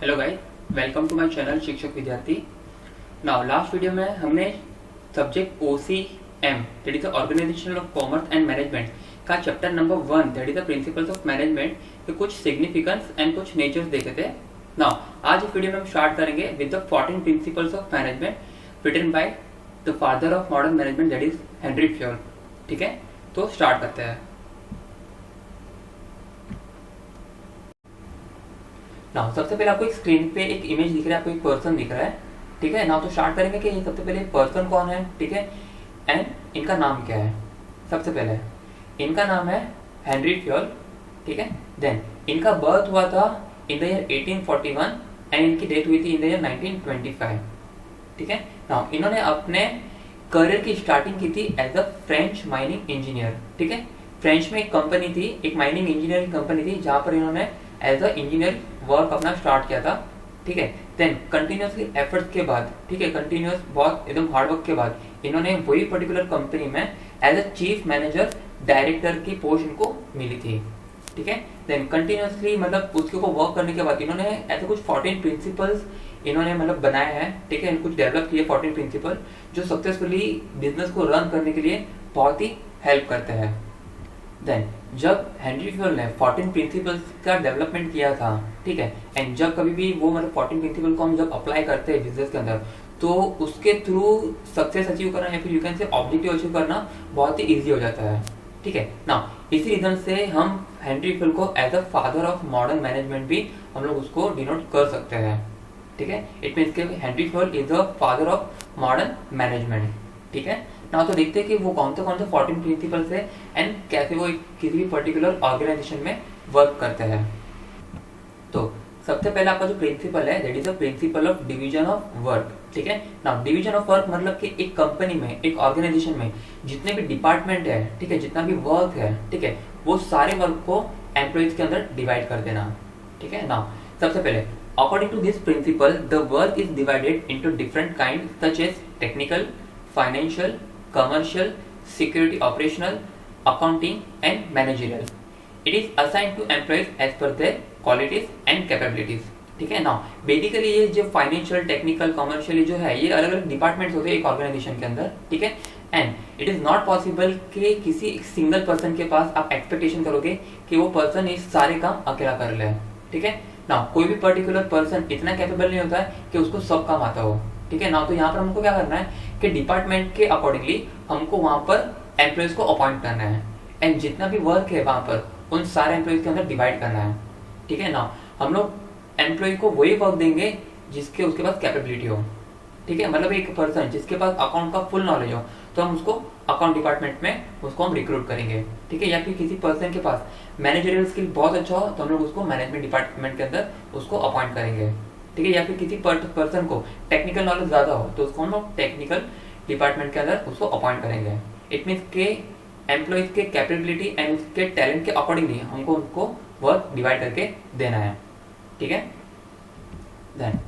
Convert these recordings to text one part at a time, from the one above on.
Hello guys, welcome to my channel Shikshak Vidyarthi. Now last video में हमने subject OCM that is the organisation of commerce and management का chapter number 1 that is the principles of management के कुछ significance and कुछ natures देखे थे। Now आज इस वीडियो में हम स्टार्ट करेंगे with the 14 principles of management written by the father of modern management that is Henri Fayol. ठीक है, तो स्टार्ट करते हैं। नाउ सबसे पहले आपको एक स्क्रीन पे एक इमेज दिख रहा है, आपको एक पर्सन दिख रहा है। ठीक है, नाउ तो स्टार्ट करेंगे कि सबसे पहले पर्सन कौन है। ठीक है, एंड इनका नाम क्या है। सबसे पहले इनका नाम है हेनरी फ्योल। ठीक है, देन इनका बर्थ हुआ था इन द ईयर 1841 एंड इनकी डेथ हुई थी इन द ईयर 1925। ठीक है, नाउ इन्होंने अपने करियर की स्टार्टिंग की थी as a French mining engineer. ठीक है, फ्रेंच में एक कंपनी थी, एक माइनिंग इंजीनियरिंग कंपनी थी जहां पर इन्होंने एज अ इंजीनियर वर्क अपना स्टार्ट किया था। ठीक है, देन कंटिन्यूसली एफर्ट्स के बाद, ठीक है, कंटिन्यूस बहुत एकदम हार्ड वर्क के बाद इन्होंने वही पर्टिकुलर कंपनी में as a chief manager director की पोस्ट इनको मिली थी। ठीक है, देन कंटिन्यूसली मतलब उसके ऊपर वर्क करने के बाद इन्होंने ऐसे कुछ 14 प्रिंसिपल्स इन्होंने मतलब बनाए हैं। ठीक है, कुछ डेवलप किए 14 प्रिंसिपल जो सक्सेसफुली बिजनेस को रन करने के लिए बहुत ही हेल्प करते हैं। देन जब हेनरी फ्योल ने 14 प्रिंसिपल्स का डेवलपमेंट किया था, ठीक है, एंड जब कभी भी वो मतलब 14 प्रिंसिपल को हम जब अप्लाई करते हैं बिजनेस के अंदर तो उसके थ्रू सक्सेस अचीव करना या फिर you can say objective achieve करना बहुत ही इजी हो जाता है। ठीक है, ना इसी रीजन से हम हेनरी फ्योल को as a father of modern management भी हम लोग उसको डिनोट कर सकते हैं। ठीक है, इट मीन्स के Henry Fayol is the father of modern management. ठीक है, ना तो देखते हैं कि वो कौन से 14 प्रिंसिपल्स है एंड कैसे वो किसी भी पर्टिकुलर ऑर्गेनाइजेशन में वर्क करते हैं। तो सबसे पहले आपका जो प्रिंसिपल है that is the principle of division of work. ठीक है, ना डिवीजन ऑफ वर्क मतलब कि एक कंपनी में, एक ऑर्गेनाइजेशन में जितने भी डिपार्टमेंट है, ठीक है, जितना भी वर्क है, ठीक है, वो सारे वर्क को एम्प्लॉइज के अंदर डिवाइड कर देना। ठीक है, ना सबसे पहले according to this principle the work is divided into different kinds such as technical, financial, commercial, security operational, accounting and managerial. It is assigned to employees as per their qualities and capabilities. ठीक है ना, basically ये जो financial, technical, commercial जो है ये अलग अलग डिपार्टमेंट्स होते हैं एक ऑर्गेनाइजेशन के अंदर। ठीक है, and it is not possible कि किसी एक सिंगल पर्सन के पास आप एक्सपेक्टेशन करोगे कि वो पर्सन इस सारे काम अकेला कर ले। ठीक है ना, कोई भी पर्टिकुलर पर्सन इतना कैपेबल नहीं होता है कि उसको सब काम आता हो। ठीक है ना, तो यहाँ पर हमको क्या करना है कि डिपार्टमेंट के अकॉर्डिंगली हमको वहां पर एम्प्लॉयज को अपॉइंट करना है एंड जितना भी वर्क है वहां पर उन सारे एम्प्लॉयज के अंदर डिवाइड करना है। ठीक है ना, हम लोग एम्प्लॉय को वही वर्क देंगे जिसके उसके पास कैपेबिलिटी हो। ठीक है, मतलब एक पर्सन जिसके पास अकाउंट का फुल नॉलेज हो तो हम उसको अकाउंट डिपार्टमेंट में उसको हम रिक्रूट करेंगे। ठीक है, या फिर किसी पर्सन के पास मैनेजरियल स्किल बहुत अच्छा हो तो हम लोग उसको मैनेजमेंट डिपार्टमेंट के अंदर उसको अपॉइंट करेंगे। ठीक है, या फिर किसी पर्सन को टेक्निकल नॉलेज ज्यादा हो तो उसको हम लोग टेक्निकल डिपार्टमेंट के अंदर उसको अपॉइंट करेंगे। इट मीन्स के एम्प्लॉयज के कैपेबिलिटी एंड उसके टैलेंट के अकॉर्डिंगली हमको उनको वर्क डिवाइड करके देना है। ठीक है, देन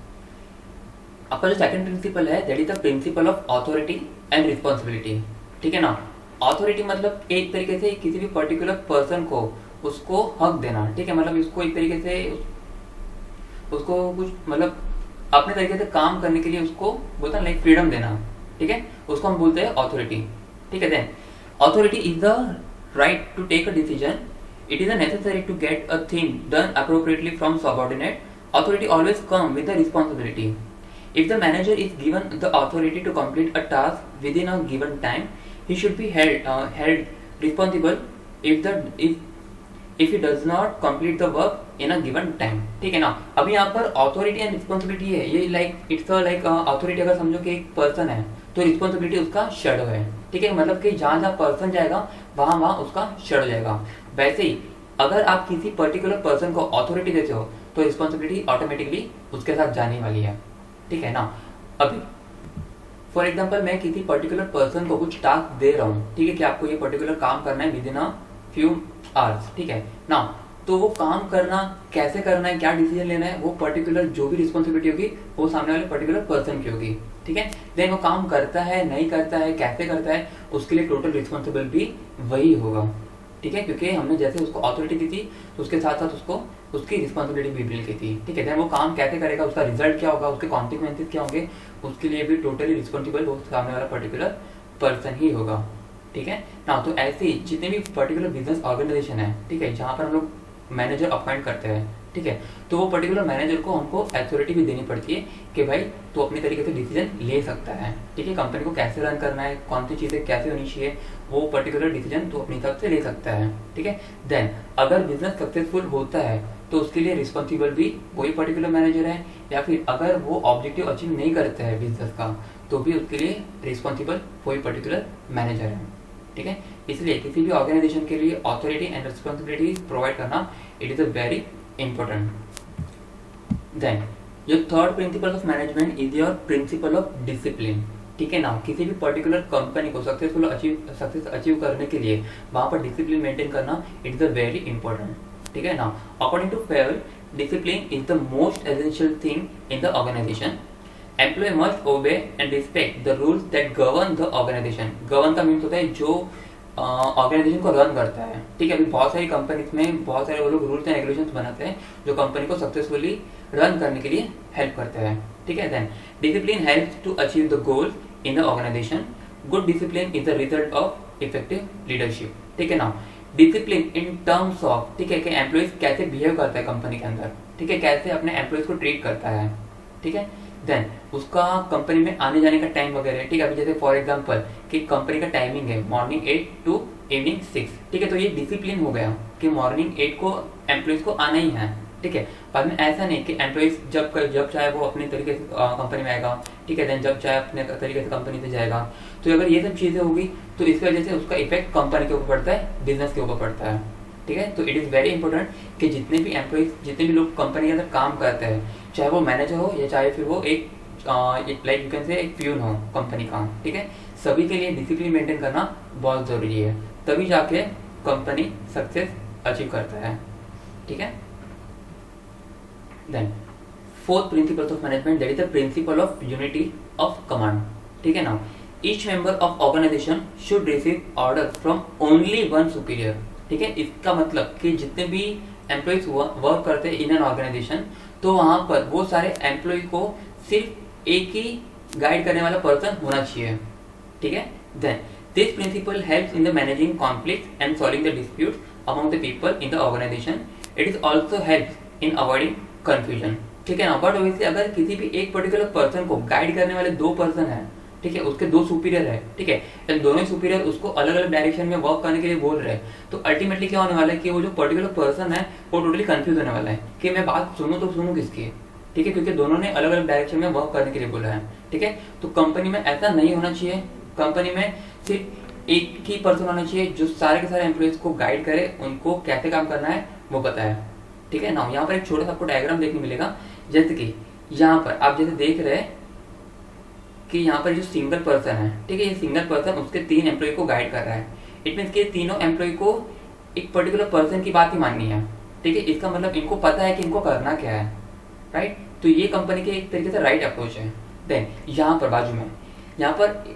आपका जो सेकंड प्रिंसिपल है that is the principle of authority and responsibility. ठीक है ना, अथॉरिटी मतलब एक तरीके से किसी भी पर्टिकुलर पर्सन को उसको हक देना। ठीक है, मतलब इसको एक तरीके से उसको कुछ मतलब अपने तरीके से काम करने के लिए उसको बोलते हैं लाइक फ्रीडम देना। ठीक है, उसको हम बोलते हैं अथॉरिटी। ठीक है, then authority is the right to take a decision. It is necessary to get a thing done appropriately from subordinate. Authority always comes with a responsibility. If the manager is given the authority to complete a task within a given time, he should be held responsible if he does not complete the work in a given time. ठीक है ना, अभी यहाँ पर authority and responsibility है, ये like it's like authority अगर समझो कि एक पर्सन है तो रिस्पॉन्सिबिलिटी उसका शेडो है। ठीक है, मतलब कि जहां जहां पर्सन जाएगा वहां वहां उसका शेडो जाएगा। वैसे ही अगर आप किसी पर्टिकुलर पर्सन को अथॉरिटी देते हो तो रिस्पॉन्सिबिलिटी ऑटोमेटिकली उसके साथ जाने वाली है। ठीक है ना, अभी फॉर एग्जाम्पल मैं किसी पर्टिकुलर पर्सन को कुछ टास्क दे रहा हूँ, ठीक है, कि आपको ये पर्टिकुलर काम करना है with in a few hours. ठीक है ना, तो वो काम करना कैसे करना है, क्या डिसीजन लेना है, वो पर्टिकुलर जो भी रिस्पॉन्सिबिलिटी होगी वो सामने वाले पर्टिकुलर पर्सन की होगी। ठीक है, देन वो काम करता है नहीं करता है कैसे करता है उसके लिए टोटल रिस्पॉन्सिबल भी वही होगा। ठीक है, क्योंकि हमने जैसे उसको अथॉरिटी दी थी तो उसके साथ साथ उसको उसकी रिस्पॉन्सिबिलिटी भी बिल्ड की थी, ठीक है। देन वो काम कैसे करेगा, उसका रिजल्ट क्या होगा, उसके कॉन्सिक्वेंसेज क्या होंगे, उसके लिए भी टोटली रिस्पॉन्सिबल वो सामने वाला पर्टिकुलर पर्सन ही होगा, ठीक है ना। तो ऐसे ही जितने भी पर्टिकुलर बिजनेस ऑर्गेनाइजेशन है, ठीक है, जहाँ पर हम लोग मैनेजर अपॉइंट करते हैं, ठीक है, तो वो पर्टिकुलर मैनेजर को हमको अथॉरिटी भी देनी पड़ती है कि भाई तो अपनी तरीके से डिसीजन ले सकता है, ठीक है। कंपनी को कैसे रन करना है, कौन सी चीज़ें कैसे होनी चाहिए, वो पर्टिकुलर डिसीजन तो अपने हिसाब से ले सकता है, ठीक है। देन अगर बिजनेस सक्सेसफुल होता है तो उसके लिए रिस्पॉन्सिबल भी वही पर्टिकुलर मैनेजर है, या फिर अगर वो ऑब्जेक्टिव अचीव नहीं करता है बिजनेस का तो भी उसके लिए रिस्पॉन्सिबल वही पर्टिकुलर मैनेजर है, ठीक है। इसलिए किसी भी ऑर्गेनाइजेशन के लिए ऑथोरिटी एंड रिस्पॉन्सिबिलिटी प्रोवाइड करना it is a very important. Then your third principle of management is your principle of discipline, ठीक है ना। किसी भी पर्टिकुलर कंपनी को सक्सेस अचीव करने के लिए वहाँ पर डिसिप्लिन मेंटेन करना it is a very important, ठीक है ना। According to Fayol, discipline is the most essential thing in the organisation. Employ must obey and respect the rules that govern the organisation. Govern का means होता है जो organisation को run करता है, ठीक है। अभी बहुत सारी कंपनीज में बहुत सारे वो लोग रूल्स एंड रेगुलेशंस बनाते हैं जो कंपनी को सक्सेसफुली रन करने के लिए हेल्प करते हैं, ठीक है। Then discipline helps to achieve the goal in the organisation. Good discipline is the result of effective leadership, ठीक है ना। डिसिप्लिन इन टर्म्स ऑफ, ठीक है, कि एम्प्लॉयज कैसे बिहेव करता है कंपनी के अंदर, ठीक है, कैसे अपने एम्प्लॉयज को ट्रीट करता है, ठीक है। देन उसका कंपनी में आने जाने का टाइम वगैरह, ठीक है। अभी जैसे फॉर एग्जांपल कि कंपनी का टाइमिंग है मॉर्निंग 8 टू इवनिंग 6, ठीक है, तो ये डिसिप्लिन हो गया कि मॉर्निंग 8 को एम्प्लॉयज को आना ही है, ठीक है। बाद में ऐसा नहीं कि एम्प्लॉयज जब चाहे वो अपने तरीके से कंपनी में आएगा, ठीक है, देन जब चाहे अपने तरीके से कंपनी से जाएगा। तो अगर ये सब चीज़ें होगी तो इसकी वजह से उसका इफेक्ट कंपनी के ऊपर पड़ता है, बिजनेस के ऊपर पड़ता है, ठीक है। तो इट इज़ वेरी इंपॉर्टेंट कि जितने भी एम्प्लॉयज, जितने भी लोग कंपनी के अंदर काम करते हैं, चाहे वो मैनेजर हो या चाहे फिर वो एक लाइक यू कैन से एक प्यून हो कंपनी का, ठीक है, सभी के लिए डिसिप्लिन मेंटेन करना बहुत ज़रूरी है, तभी जाके कंपनी सक्सेस अचीव करता है, ठीक है। Then fourth principle of management, that is the principle of unity of command, ठीक है ना। Each member of organisation should receive order from only one superior, ठीक है। इसका मतलब कि जितने भी एम्प्लॉयज वर्क करते हैं इन एन ऑर्गेनाइजेशन, तो वहां पर वो सारे एम्प्लॉय को सिर्फ एक ही गाइड करने वाला पर्सन होना चाहिए, ठीक है। Then this principle helps in the managing conflict and solving the disputes among the people in the organisation. It is also helps in avoiding confusion, ठीक है ना। बट ऑब्वियसली अगर किसी भी एक पर्टिकुलर पर्सन को गाइड करने वाले दो पर्सन है, ठीक है, उसके दो सुपीरियर है, ठीक है, एंड दोनों ही सुपीरियर उसको अलग अलग डायरेक्शन में वर्क करने के लिए बोल रहे हैं, तो अल्टीमेटली क्या होने वाला है कि वो जो पर्टिकुलर पर्सन है वो टोटली कंफ्यूज होने वाला है कि मैं बात सुनूं तो सुनूं किसकी, ठीक है, क्योंकि दोनों ने अलग अलग डायरेक्शन में वर्क करने के लिए बोला है, ठीक है। तो कंपनी में ऐसा नहीं होना चाहिए, कंपनी में सिर्फ एक ही पर्सन होना चाहिए जो सारे के सारे एम्प्लॉयज को गाइड करे, उनको कैसे काम करना है वो बताए, ठीक है ना। यहाँ पर एक छोटा सा आपको डायग्राम देखने मिलेगा, जैसे कि यहाँ पर आप जैसे देख रहे हैं कि यहाँ पर जो सिंगल पर्सन है, ठीक है, ये सिंगल पर्सन उसके 3 एम्प्लॉय को गाइड कर रहा है। इट मीन्स कि तीनों एम्प्लॉय को एक पर्टिकुलर पर्सन की बात ही माननी है, ठीक है। इसका मतलब इनको पता है कि इनको करना क्या है, राइट। तो ये कंपनी के एक तरीके से राइट अप्रोच है। देन यहाँ पर बाजू में यहाँ पर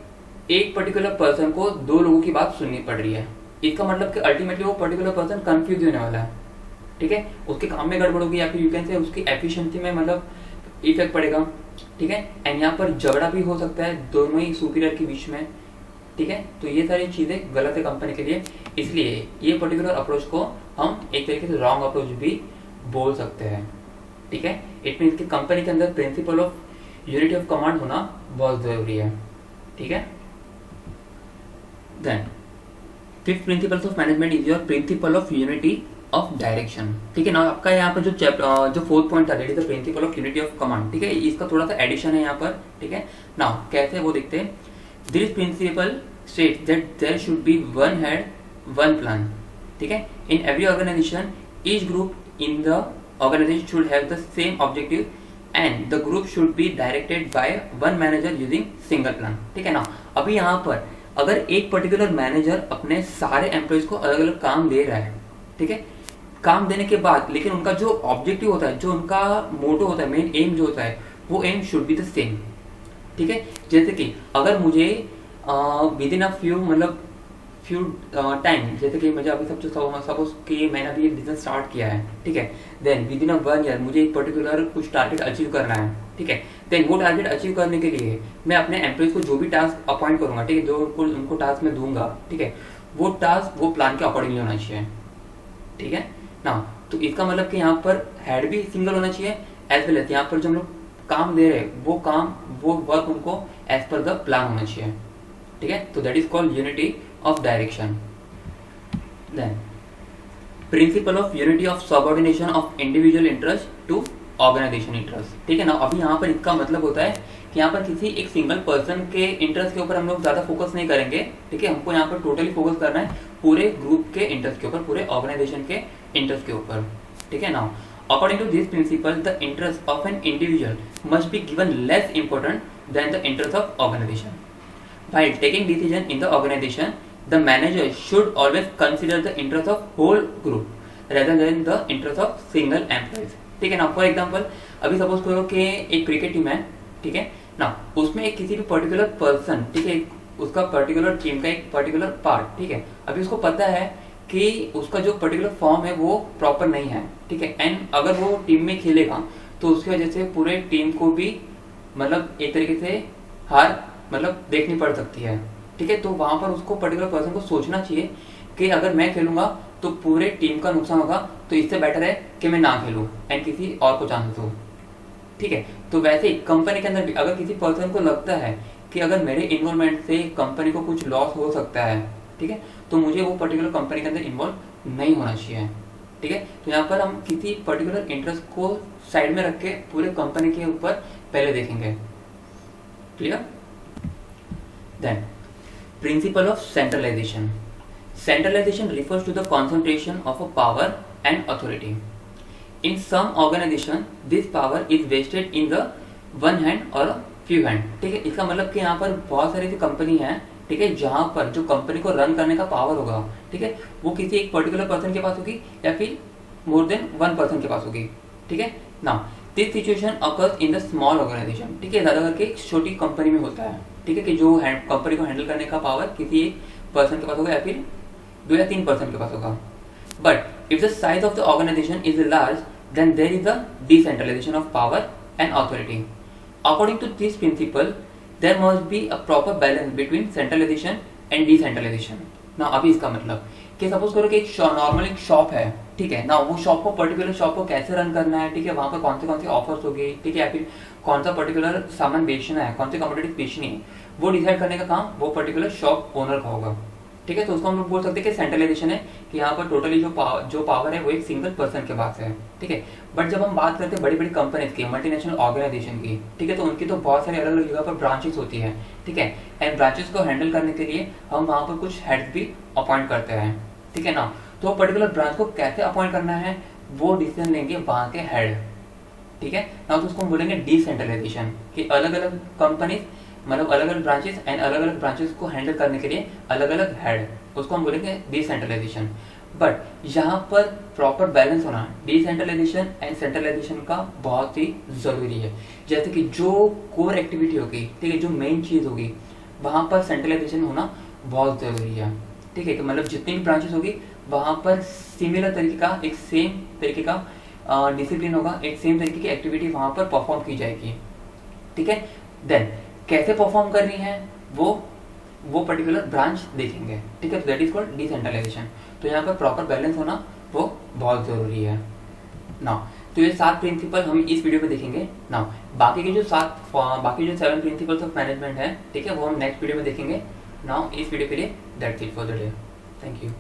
एक पर्टिकुलर पर्सन को 2 लोगों की बात सुननी पड़ रही है, इसका मतलब कि अल्टीमेटली वो पर्टिकुलर पर्सन कंफ्यूज होने वाला है, ठीक है, उसके काम में गड़बड़ होगी या फिर यू कैन से उसकी एफिशिएंसी में मतलब इफेक्ट पड़ेगा, ठीक है। एंड यहाँ पर झगड़ा भी हो सकता है दोनों ही सुपीरियर के बीच में, ठीक है। तो ये सारी चीजें गलत है कंपनी के लिए, इसलिए ये पर्टिकुलर अप्रोच को हम एक तरीके से रॉन्ग अप्रोच भी बोल सकते हैं, ठीक है। इट मीन्स कि कंपनी के अंदर principle of unity of command होना बहुत जरूरी है, ठीक है। Then fifth principle of management is your principle of unity of direction, ठीक है ना। आपका यहाँ पर जो फोर्थ पॉइंट था that is the principle of unity of command, ठीक है, इसका थोड़ा सा एडिशन है यहाँ पर, ठीक है ना। कैसे वो देखते हैं, this principle states that there should be one head one plan, ठीक है। In every organisation each group in the organisation should have the same objective and the group should be directed by one manager using single plan, ठीक है ना। अभी यहाँ पर अगर एक पर्टिकुलर मैनेजर अपने सारे एम्प्लॉयज को अलग अलग काम दे रहा है, ठीक है, काम देने के बाद लेकिन उनका जो ऑब्जेक्टिव होता है, जो उनका मोटो होता है, मेन एम जो होता है, वो aim should be the same, ठीक है। जैसे कि अगर मुझे विद इन अ फ्यू मतलब फ्यू टाइम, जैसे कि मुझे अभी सपोज कि मैंने अभी एक बिजनेस स्टार्ट किया है, ठीक है, then within a 1 year मुझे एक पर्टिकुलर कुछ टारगेट अचीव करना है, ठीक है, देन वो टारगेट अचीव करने के लिए मैं अपने एम्प्लॉइज को जो भी टास्क अपॉइंट करूंगा, ठीक है, जो उनको टास्क मैं दूंगा, ठीक है, वो टास्क वो प्लान के अकॉर्डिंगली होना चाहिए, ठीक है ना। तो इसका मतलब कि यहाँ पर हेड भी सिंगल होना चाहिए, एज वेल एज यहाँ पर जो हम लोग काम दे रहे हैं वो वर्क उनको एज पर द प्लान होना चाहिए, ठीक है। तो that is called unity of direction. Then principle of unity of subordination of individual interest to organisation interest, ठीक है ना। अभी यहाँ पर इसका मतलब होता है कि यहाँ पर किसी एक सिंगल पर्सन के इंटरेस्ट के ऊपर हम लोग ज्यादा फोकस नहीं करेंगे, ठीक है, हमको यहाँ पर टोटली फोकस करना है पूरे ग्रुप के इंटरेस्ट के ऊपर, पूरे ऑर्गेनाइजेशन के इंटरेस्ट के ऊपर, ठीक है ना। According to this principle, the interest of an individual must be given less important than the interest of organization. While taking decision in the organization, the manager should always consider the interest of whole group rather than the interest of single employees. ठीक है ना। For example अभी suppose करो कि एक cricket team है, ठीक है ना, उसमें एक किसी भी पर्टिकुलर पर्सन, ठीक है, उसका पर्टिकुलर टीम का एक पर्टिकुलर पार्ट, ठीक है, अभी उसको पता है कि उसका जो पर्टिकुलर फॉर्म है वो प्रॉपर नहीं है, ठीक है, एंड अगर वो टीम में खेलेगा तो उसकी वजह से पूरे टीम को भी मतलब एक तरीके से हार मतलब देखनी पड़ सकती है, ठीक है। तो वहां पर उसको पर्टिकुलर पर्सन को सोचना चाहिए कि अगर मैं खेलूंगा तो पूरे टीम का नुकसान होगा, तो इससे बेटर है कि मैं ना खेलूं एंड किसी और को चांस दूं, ठीक है। तो वैसे ही कंपनी के अंदर भी अगर किसी पर्सन को लगता है कि अगर मेरे इन्वॉल्वमेंट से कंपनी को कुछ लॉस हो सकता है, ठीक है, तो मुझे वो पर्टिकुलर कंपनी के अंदर इन्वॉल्व नहीं होना चाहिए, ठीक है। तो यहाँ पर हम किसी पर्टिकुलर इंटरेस्ट को साइड में रख के पूरे कंपनी के ऊपर पहले देखेंगे, clear. Then principle of centralisation. Centralisation refers to the concentration of a power and authority. In some organization, this power is vested in the one hand or a few hand, ठीक है। इसका मतलब कि यहाँ पर बहुत सारी ऐसी कंपनी है, ठीक है, जहां पर जो कंपनी को रन करने का पावर होगा, ठीक है, वो किसी एक पर्टिकुलर पर्सन के पास होगी या फिर मोर देन वन पर्सन के पास होगी, ठीक है ना। This situation occurs in the small organisation, ठीक है, ज्यादा करके छोटी कंपनी में होता है, ठीक है, कि जो कंपनी को हैंडल करने का पावर किसी एक पर्सन के पास होगा या फिर 2 या 3 पर्सन के पास होगा। But if the size of the organisation is large, then there is a decentralisation of power and authority. According to this principle, there must be a proper balance between centralization and decentralization. ना अभी इसका मतलब कि suppose करो कि एक normal एक shop है, ठीक है ना, वो शॉप को पर्टिकुलर शॉप को कैसे रन करना है, ठीक है, वहां पर कौन से ऑफर्स होगी, ठीक है, या फिर कौन सा पर्टिकुलर सामान बेचना है, कौन सी कमोडिटी बेचनी है, वो डिसाइड करने का काम वो पर्टिकुलर शॉप ओनर का होगा, ठीक है। तो उसको हम लोग बोल सकते हैं कि सेंट्रलाइजेशन है, कि यहाँ पर टोटली जो पावर है वो एक सिंगल पर्सन के पास है, ठीक है। बट जब हम बात करते हैं बड़ी बड़ी कंपनीज की, मल्टीनेशनल ऑर्गेनाइजेशन की, ठीक है, तो उनकी तो बहुत सारी अलग अलग जगह पर ब्रांचेस होती है, ठीक है, एंड ब्रांचेस को हैंडल करने के लिए हम वहाँ पर कुछ हेड्स भी अपॉइंट करते हैं, ठीक है ना। तो पर्टिकुलर ब्रांच को कैसे अपॉइंट करना है वो डिसीजन लेंगे वहाँ के हेड, ठीक है ना। तो उसको हम बोलेंगे डिसेंट्रलाइजेशन, कि अलग अलग कंपनीज मतलब अलग अलग ब्रांचेस एंड अलग अलग ब्रांचेस को हैंडल करने के लिए अलग अलग हेड, उसको हम बोलेंगे डिसेंट्रलाइजेशन। बट यहाँ पर प्रॉपर बैलेंस होना डिसेंट्रलाइजेशन एंड सेंट्रलाइजेशन का बहुत ही जरूरी है। जैसे कि जो कोर एक्टिविटी होगी, ठीक है, जो मेन चीज होगी, वहां पर सेंट्रलाइजेशन होना बहुत जरूरी है, ठीक है, कि मतलब जितनी भी ब्रांचेस होगी वहां पर सिमिलर तरीके का एक सेम तरीके का डिसिप्लिन होगा, एक सेम तरीके की एक्टिविटी वहां पर परफॉर्म की जाएगी, ठीक है। देन कैसे परफॉर्म करनी है वो पर्टिकुलर ब्रांच देखेंगे, ठीक है। तो दैट इज कॉल्ड डिसेंट्रलाइजेशन। तो यहाँ पर प्रॉपर बैलेंस होना वो बहुत जरूरी है ना। तो ये 7 प्रिंसिपल हम इस वीडियो में देखेंगे ना। बाकी के जो 7 प्रिंसिपल्स ऑफ मैनेजमेंट है, ठीक है, वो हम नेक्स्ट वीडियो में देखेंगे ना। इस वीडियो के लिए that's it for the day. Thank you.